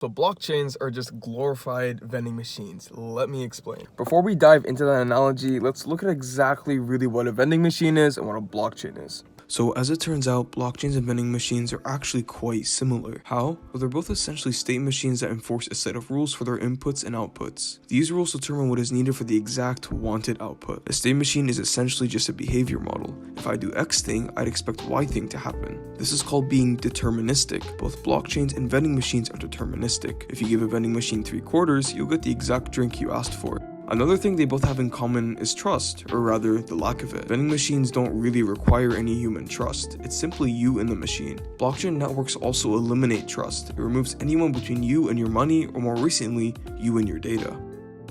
So blockchains are just glorified vending machines. Let me explain. Before we dive into that analogy, let's look at exactly really what a vending machine is and what a blockchain is. So as it turns out, blockchains and vending machines are actually quite similar. How? Well, they're both essentially state machines that enforce a set of rules for their inputs and outputs. These rules determine what is needed for the exact wanted output. A state machine is essentially just a behavior model. If I do X thing, I'd expect Y thing to happen. This is called being deterministic. Both blockchains and vending machines are deterministic. If you give a vending machine 3/4, you'll get the exact drink you asked for. Another thing they both have in common is trust, or rather, the lack of it. Vending machines don't really require any human trust. It's simply you and the machine. Blockchain networks also eliminate trust. It removes anyone between you and your money, or more recently, you and your data.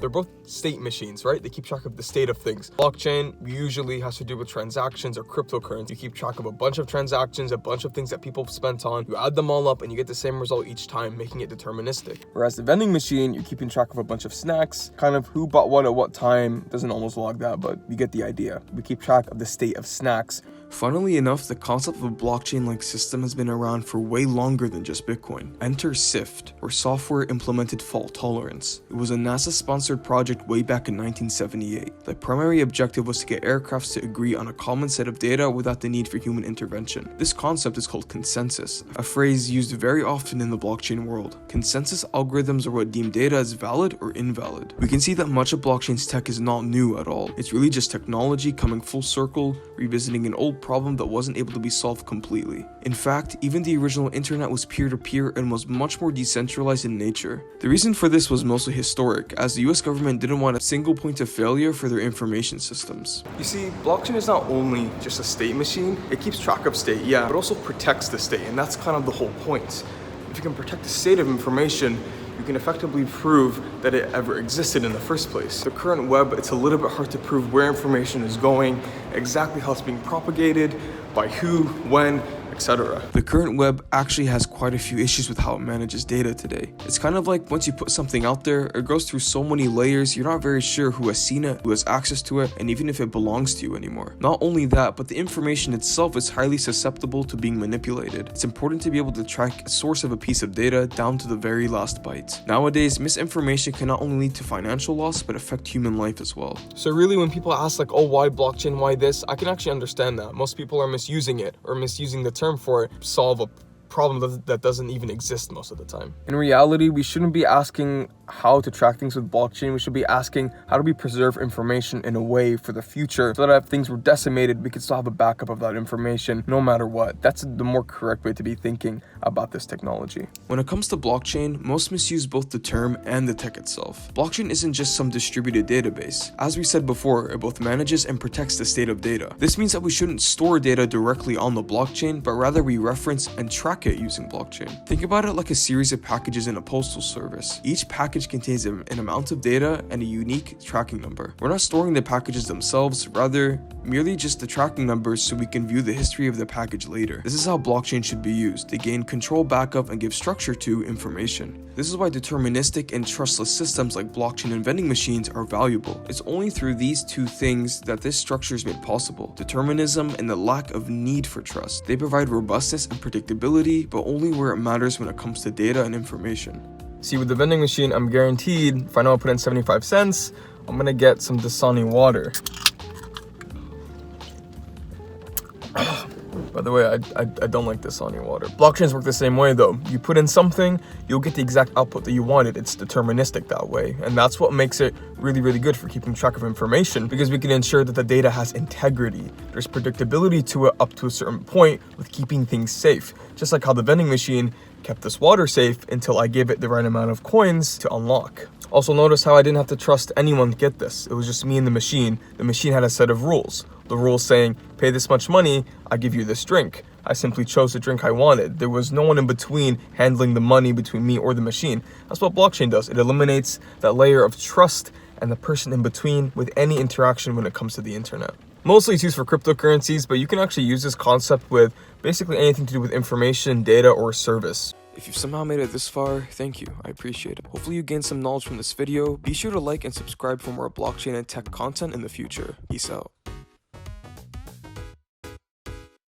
They're both state machines, right? They keep track of the state of things. Blockchain usually has to do with transactions or cryptocurrency. You keep track of a bunch of transactions, a bunch of things that people have spent on. You add them all up and you get the same result each time, making it deterministic. Whereas the vending machine, you're keeping track of a bunch of snacks, kind of who bought what at what time. Doesn't almost log that, but you get the idea. We keep track of the state of snacks. Funnily enough, the concept of a blockchain-like system has been around for way longer than just Bitcoin. Enter SIFT, or Software Implemented Fault Tolerance. It was a NASA-sponsored project way back in 1978. The primary objective was to get aircrafts to agree on a common set of data without the need for human intervention. This concept is called consensus, a phrase used very often in the blockchain world. Consensus algorithms are what deem data as valid or invalid. We can see that much of blockchain's tech is not new at all. It's really just technology coming full circle, revisiting an old problem that wasn't able to be solved completely. In fact, even the original internet was peer-to-peer and was much more decentralized in nature. The reason for this was mostly historic, as the US government didn't want a single point of failure for their information systems. You see, blockchain is not only just a state machine, it keeps track of state, yeah, but also protects the state, and that's kind of the whole point. If you can protect the state of information, you can effectively prove that it ever existed in the first place. The current web, it's a little bit hard to prove where information is going, exactly how it's being propagated, by who, when, etc. The current web actually has quite a few issues with how it manages data today. It's kind of like once you put something out there, it goes through so many layers, you're not very sure who has seen it, who has access to it, and even if it belongs to you anymore. Not only that, but the information itself is highly susceptible to being manipulated. It's important to be able to track a source of a piece of data down to the very last byte. Nowadays, misinformation can not only lead to financial loss, but affect human life as well. So really, when people ask like, oh, why blockchain, why this? I can actually understand that. Most people are misusing it, or misusing the term for it, solve a problem that doesn't even exist most of the time. In reality, we shouldn't be asking how to track things with blockchain. We should be asking how do we preserve information in a way for the future so that if things were decimated, we could still have a backup of that information no matter what. That's the more correct way to be thinking about this technology. When it comes to blockchain, most misuse both the term and the tech itself. Blockchain isn't just some distributed database. As we said before, it both manages and protects the state of data. This means that we shouldn't store data directly on the blockchain, but rather we reference and track it using blockchain. Think about it like a series of packages in a postal service. Each package contains an amount of data and a unique tracking number. We're not storing the packages themselves, rather merely just the tracking numbers so we can view the history of the package later. This is how blockchain should be used, to gain control backup and give structure to information. This is why deterministic and trustless systems like blockchain and vending machines are valuable. It's only through these two things that this structure is made possible: determinism and the lack of need for trust. They provide robustness and predictability, but only where it matters when it comes to data and information. See, with the vending machine, I'm guaranteed if I know I put in 75 cents, I'm gonna get some Dasani water. By the way, I don't like Dasani water. Blockchains work the same way though. You put in something, you'll get the exact output that you wanted. It's deterministic that way. And that's what makes it really, really good for keeping track of information, because we can ensure that the data has integrity. There's predictability to it up to a certain point with keeping things safe. Just like how the vending machine kept this water safe until I gave it the right amount of coins to unlock. Also notice how I didn't have to trust anyone to get this. It was just me and the machine. The machine had a set of rules. The rules saying, pay this much money, I give you this drink. I simply chose the drink I wanted. There was no one in between handling the money between me or the machine. That's what blockchain does. It eliminates that layer of trust and the person in between with any interaction when it comes to the internet. Mostly it's used for cryptocurrencies, but you can actually use this concept with basically anything to do with information, data, or service. If you've somehow made it this far, thank you, I appreciate it. Hopefully you gained some knowledge from this video. Be sure to like and subscribe for more blockchain and tech content in the future. Peace out.